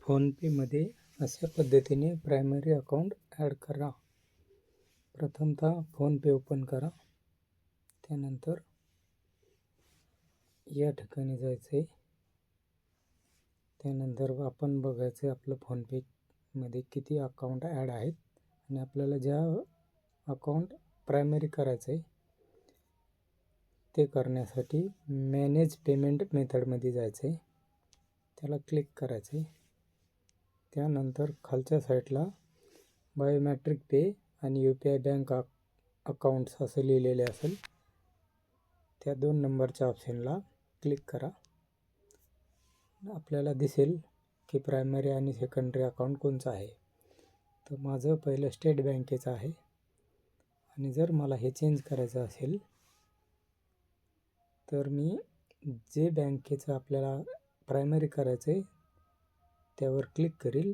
फोनपेमध्ये अशा पद्धतीने primary account add करा. प्रथमतः फोनपे ओपन करा. त्यानंतर या ठिकाणी जायचं आहे. त्यानंतर आपण बघायचं आपलं फोनपेमध्ये किती अकाउंट ॲड आहेत आणि आपल्याला ज्या अकाउंट प्रायमरी करायचं आहे ते करण्यासाठी मॅनेज पेमेंट मेथडमध्ये जायचं आहे. त्याला क्लिक करायचं आहे. त्यानंतर खालच्या साईडला बायोमेट्रिक पे आणि UPI बँक अकाउंट्स असं लिहिलेले असेल. त्या 2 नंबरच्या ऑप्शनला क्लिक करा. आपल्याला दिसेल की प्रायमरी आणि सेकंडरी अकाउंट कोणचं आहे. तर माझं पहिलं स्टेट बँकेचं आहे आणि जर मला हे चेंज करायचं असेल तर मी जे बँकेचं आपल्याला प्रायमरी करायचं आहे त्यावर क्लिक करील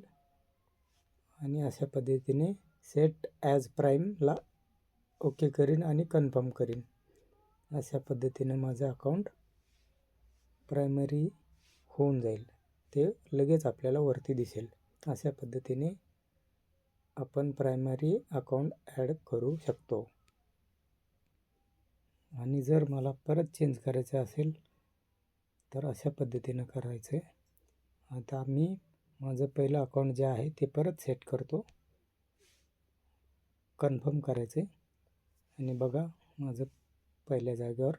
आणि अशा पद्धतीने सेट ॲज प्राईमला ओके करीन आणि कन्फर्म करीन. अशा पद्धतीने माझं अकाउंट प्रायमरी होऊन जाईल. ते लगेच आपल्याला वरती दिसेल. अशा पद्धतीने आपण प्रायमरी अकाउंट ॲड करू शकतो. आणि जर मला परत चेंज करायचं असेल तर अशा पद्धतीनं करायचं आहे. आता मी माझं पहिलं अकाउंट जे आहे ते परत सेट करतो. कन्फर्म करायचं आहे आणि बघा माझं पहिल्या जागेवर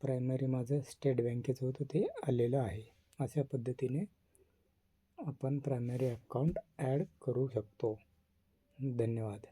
प्रायमरी माझं स्टेट बँकेचं होतं ते आलेलं आहे. अशा पद्धतीने आपण प्रायमरी अकाउंट ॲड करू शकतो. धन्यवाद.